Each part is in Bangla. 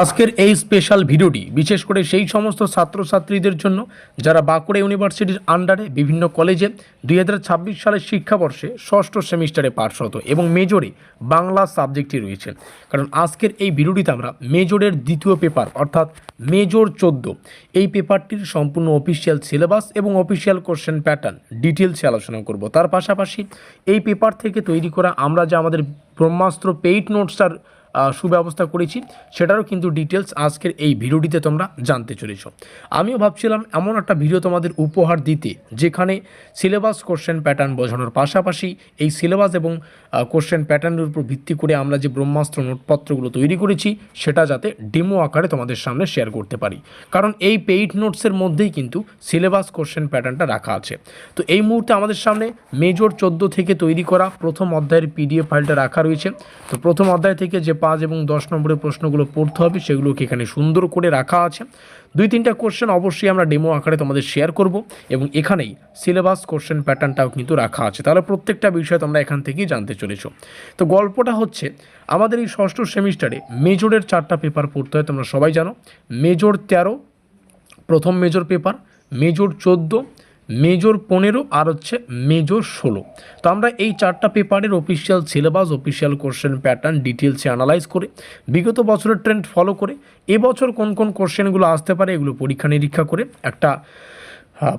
আজকের এই স্পেশাল ভিডিওটি বিশেষ করে সেই সমস্ত ছাত্রছাত্রীদের জন্য যারা বাঁকুড়া ইউনিভার্সিটির আন্ডারে বিভিন্ন কলেজে 2026 সালের শিক্ষাবর্ষে ষষ্ঠ সেমিস্টারে পাঠরত এবং মেজরে বাংলা সাবজেক্টই রয়েছে। কারণ আজকের এই ভিডিওটিতে আমরা মেজরের দ্বিতীয় পেপার অর্থাৎ মেজর 14 এই পেপারটির সম্পূর্ণ অফিসিয়াল সিলেবাস এবং অফিসিয়াল কোশ্চেন প্যাটার্ন ডিটেলসে আলোচনা করব। তার পাশাপাশি এই পেপার থেকে তৈরি করা আমরা যে আমাদের ব্রহ্মাস্ত্র পেইড নোটসটার সুব্যবস্থা করেছি সেটারও কিন্তু ডিটেলস আজকের এই ভিডিওটিতে তোমরা জানতে চলেছ। আমিও ভাবছিলাম এমন একটা ভিডিও তোমাদের উপহার দিতে যেখানে সিলেবাস কোশ্চেন প্যাটার্ন বোঝানোর পাশাপাশি এই সিলেবাস এবং কোশ্চেন প্যাটার্নের উপর ভিত্তি করে আমরা যে ব্রহ্মাস্ত্র নোটপত্রগুলো তৈরি করেছি সেটা যাতে ডেমো আকারে তোমাদের সামনে শেয়ার করতে পারি। কারণ এই পেইড নোটসের মধ্যেই কিন্তু সিলেবাস কোশ্চেন প্যাটার্নটা রাখা আছে। তো এই মুহূর্তে আমাদের সামনে মেজর 14 থেকে তৈরি করা প্রথম অধ্যায়ের পিডিএফ ফাইলটা রাখা রয়েছে। তো প্রথম অধ্যায় থেকে যে 5 এবং 10 নম্বরের প্রশ্নগুলো পড়তে হবে সেগুলোকে এখানে সুন্দর করে রাখা আছে। 2-3টা কোশ্চেন অবশ্যই আমরা ডেমো আকারে তোমাদের শেয়ার করব এবং এখানেই সিলেবাস কোশ্চেন প্যাটার্নটাও কিন্তু রাখা আছে। তাহলে প্রত্যেকটা বিষয় তোমরা এখান থেকেই জানতে চলেছো। তো গল্পটা হচ্ছে আমাদের এই ষষ্ঠ সেমিস্টারে মেজরের 4টা পেপার পড়তে হয়, তোমরা সবাই জানো। মেজর 13 প্রথম মেজর পেপার, মেজর 14, মেজর 15 আর হচ্ছে মেজর 16। তো আমরা এই 4টা পেপারের official syllabus, official question pattern ডিটেলসে অ্যানালাইজ করে বিগত বছরের ট্রেন্ড ফলো করে এবছর কোন কোন কোশ্চেনগুলো আসতে পারে এগুলো পরীক্ষা নিরীক্ষা করে একটা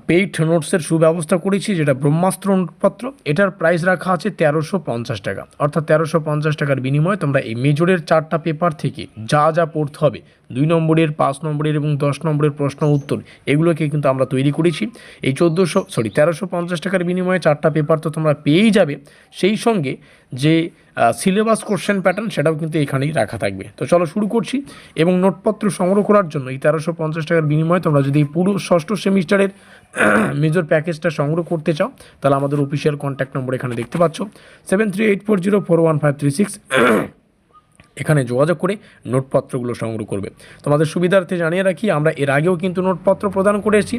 পেইড নোটসের সুব্যবস্থা করেছি, যেটা ব্রহ্মাস্ত্র নোটপত্র। এটার প্রাইস রাখা আছে 1350 টাকা, অর্থাৎ 1350 টাকার বিনিময়ে তোমরা এই মেজরের 4টা পেপার থেকে যা যা পড়তে হবে 2 নম্বরের, 5 নম্বরের এবং 10 নম্বরের প্রশ্ন উত্তর এগুলোকে কিন্তু আমরা তৈরি করেছি। এই 1350 টাকার বিনিময়ে 4টা পেপার তো তোমরা পেয়েই যাবে, সেই সঙ্গে যে সিলেবাস কোশ্চেন প্যাটার্ন সেটাও কিন্তু এখানেই রাখা থাকবে। তো চলো শুরু করছি। এবং নোটপত্র সংগ্রহ করার জন্য এই 1350 টাকার বিনিময়ে তোমরা যদি পুরো ষষ্ঠ সেমিস্টারের মেজর প্যাকেজটা সংগ্রহ করতে চাও তাহলে আমাদের অফিসিয়াল কন্ট্যাক্ট নম্বর এখানে দেখতে পাচ্ছ 7384041536 এখানে যোগাযোগ করে নোটপত্রগুলো সংগ্রহ করবে। তোমাদের সুবিধার্থে জানিয়ে রাখি আমরা এর আগেও কিন্তু নোটপত্র প্রদান করেছি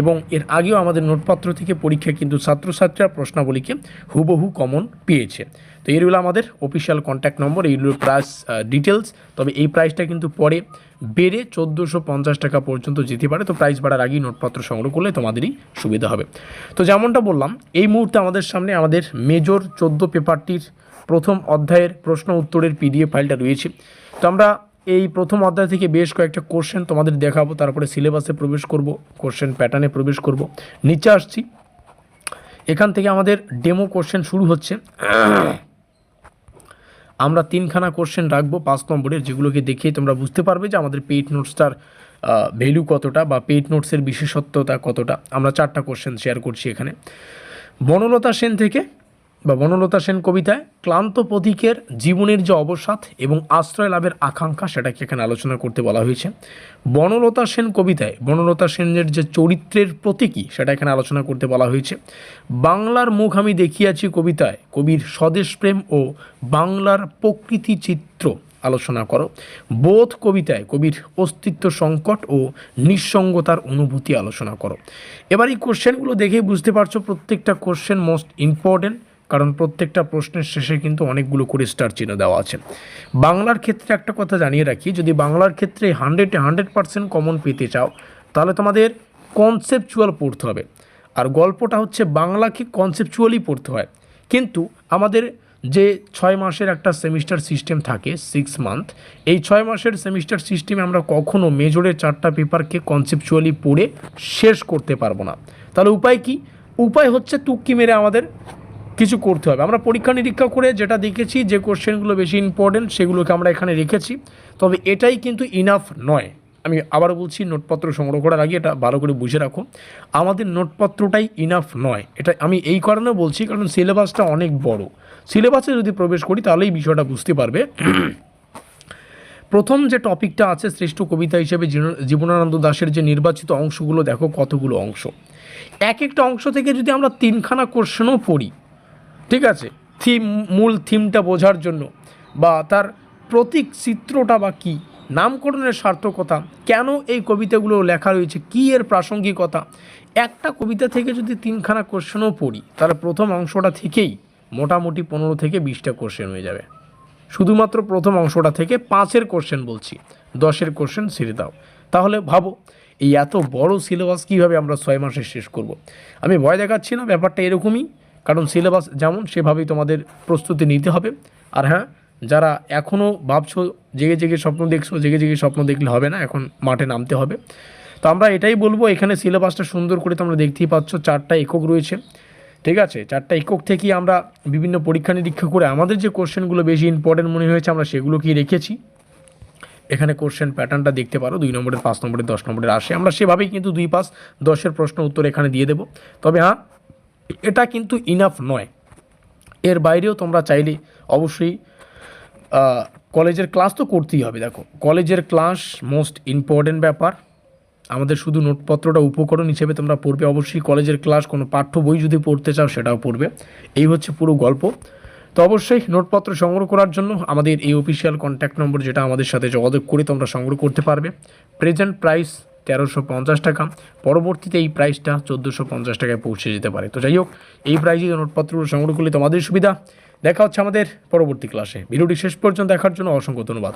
এবং এর আগেও আমাদের নোটপত্র থেকে পরীক্ষায় কিন্তু ছাত্রছাত্রীরা প্রশ্নাবলীকে হুবহু কমন পেয়েছে। তো এর হলো আমাদের অফিসিয়াল কন্ট্যাক্ট নম্বর, এইগুলোর প্রাইস ডিটেলস। তবে এই প্রাইসটা কিন্তু পরে বেড়ে 1450 টাকা পর্যন্ত যেতে পারে। তো প্রাইস বাড়ার আগেই নোটপত্র সংগ্রহ করলে তোমাদেরই সুবিধা হবে। তো যেমনটা বললাম এই মুহূর্তে আমাদের সামনে আমাদের মেজর 14 পেপারটির প্রথম অধ্যায়ের প্রশ্ন উত্তরের পিডিএফ ফাইলটা রয়েছে। তো আমরা এই প্রথম অধ্যায় থেকে বেশ কয়েকটা কোশ্চেন তোমাদের দেখাবো, তারপরে সিলেবাসে প্রবেশ করব, কোশ্চেন প্যাটার্নে প্রবেশ করব। নিচে আসছি, এখান থেকে আমাদের ডেমো কোশ্চেন শুরু হচ্ছে। আমরা 3খানা কোশ্চেন রাখবো 5 নম্বরের, যেগুলোকে দেখে তোমরা বুঝতে পারবে যে আমাদের পেইড নোটসটার ভ্যালু কতটা বা পেইড নোটসের বিশেষত্বতা কতটা। আমরা 4টা কোশ্চেন শেয়ার করছি এখানে। বনলতা সেন কবিতায় ক্লান্ত পথিকের জীবনের যে অবসাদ এবং আশ্রয় লাভের আকাঙ্ক্ষা সেটাকে এখানে আলোচনা করতে বলা হয়েছে। বনলতা সেন কবিতায় বনলতা সেনের যে চরিত্রের প্রতীকী সেটা এখানে আলোচনা করতে বলা হয়েছে। বাংলার মুখ আমি দেখিয়াছি কবিতায় কবির স্বদেশ প্রেম ও বাংলার প্রকৃতি চিত্র আলোচনা করো। বোধ কবিতায় কবির অস্তিত্ব সংকট ও নিঃসঙ্গতার অনুভূতি আলোচনা করো। এবার এই কোশ্চেনগুলো দেখেই বুঝতে পারছো প্রত্যেকটা কোশ্চেন মোস্ট ইম্পর্টেন্ট, কারণ প্রত্যেকটা প্রশ্নের শেষে কিন্তু অনেকগুলো করে স্টার চিহ্ন দেওয়া আছে। বাংলার ক্ষেত্রে একটা কথা জানিয়ে রাখি, যদি বাংলার ক্ষেত্রে 100% কমন পেতে চাও তাহলে তোমাদের কনসেপচুয়াল পড়তে হবে। আর গল্পটা হচ্ছে বাংলাকে কনসেপচুয়ালি পড়তে হয়, কিন্তু আমাদের যে 6 মাসের একটা সেমিস্টার সিস্টেম থাকে 6 মান্থ, এই 6 মাসের সেমিস্টার সিস্টেমে আমরা কখনো মেজরের 4টা পেপারকে কনসেপচুয়ালি পড়ে শেষ করতে পারবো না। তাহলে উপায় কি? উপায় হচ্ছে তুক্কি মেরে আমাদের কিছু করতে হবে। আমরা পরীক্ষা নিরীক্ষা করে যেটা দেখেছি যে কোশ্চেনগুলো বেশি ইম্পর্টেন্ট সেগুলোকে আমরা এখানে রেখেছি। তবে এটাই কিন্তু ইনাফ নয়। আমি আবারও বলছি, নোটপত্র সংগ্রহ করার আগে এটা ভালো করে বুঝে রাখো, আমাদের নোটপত্রটাই ইনাফ নয়। এটা আমি এই কারণে বলছি কারণ সিলেবাসটা অনেক বড়। সিলেবাসে যদি প্রবেশ করি তাহলে এই বিষয়টা বুঝতে পারবে। প্রথম যে টপিকটা আছে শ্রেষ্ঠ কবিতা হিসেবে জীবনানন্দ দাশের যে নির্বাচিত অংশগুলো, দেখো কতগুলো অংশ। এক একটা অংশ থেকে যদি আমরা 3খানা কোশ্চেনও পড়ি, ঠিক আছে, মূল থিমটা বোঝার জন্য বা তার প্রতীক চিত্রটা বা কী, নামকরণের সার্থকতা, কেন এই কবিতাগুলো লেখা রয়েছে, কী এর প্রাসঙ্গিকতা, একটা কবিতা থেকে যদি 3খানা কোশ্চেনও পড়ি তাহলে প্রথম অংশটা থেকেই মোটামুটি 15 থেকে 20টা কোশ্চেন হয়ে যাবে। শুধুমাত্র প্রথম অংশটা থেকে 5-এর কোশ্চেন বলছি, 10-এর কোশ্চেন ছেড়ে দাও। তাহলে ভাবো এই এত বড় সিলেবাস কীভাবে আমরা 6 মাসে শেষ করব। আমি ভয় দেখাচ্ছি না, ব্যাপারটা এরকমই, কারণ সিলেবাস যেমন সেভাবেই তোমাদের প্রস্তুতি নিতে হবে। আর হ্যাঁ, যারা এখনও ভাবছো, জেগে জেগে স্বপ্ন দেখছো, জেগে জেগে স্বপ্ন দেখলে হবে না, এখন মাঠে নামতে হবে। তো আমরা এটাই বলবো, এখানে সিলেবাসটা সুন্দর করে তোমরা দেখতেই পাচ্ছ, 4টা একক রয়েছে, ঠিক আছে। 4টা একক থেকেই আমরা বিভিন্ন পরীক্ষা নিরীক্ষা করে আমাদের যে কোশ্চেনগুলো বেশি ইম্পর্টেন্ট মনে হয়েছে আমরা সেগুলোকেই রেখেছি। এখানে কোশ্চেন প্যাটার্নটা দেখতে পারো, 2 নম্বরের, 5 নম্বরের, 10 নম্বরের আসে, আমরা সেভাবেই কিন্তু 2 5 10-এর প্রশ্ন উত্তর এখানে দিয়ে দেবো। তবে হ্যাঁ, এটা কিন্তু ইনাফ নয়, এর বাইরেও তোমরা চাইলে অবশ্যই কলেজের ক্লাস তো করতেই হবে। দেখো, কলেজের ক্লাস মোস্ট ইম্পর্টেন্ট ব্যাপার, আমাদের শুধু নোটপত্রটা উপকরণ হিসেবে তোমরা পড়বে। অবশ্যই কলেজের ক্লাস, কোনো পাঠ্য বই যদি পড়তে চাও সেটাও পড়বে, এই হচ্ছে পুরো গল্প। তো অবশ্যই নোটপত্র সংগ্রহ করার জন্য আমাদের এই অফিসিয়াল কন্ট্যাক্ট নম্বর, যেটা আমাদের সাথে যোগাযোগ করে তোমরা সংগ্রহ করতে পারবে। প্রেজেন্ট প্রাইস 1350 টাকা, পরবর্তীতে এই প্রাইসটা 1450 টাকায় পৌঁছে যেতে পারে। তো যাই হোক, এই প্রাইসে নোটপত্রগুলো সংগ্রহ করলে তোমাদের সুবিধা। দেখা হচ্ছে আমাদের পরবর্তী ক্লাসে। ভিডিওটি শেষ পর্যন্ত দেখার জন্য অসংখ্য ধন্যবাদ।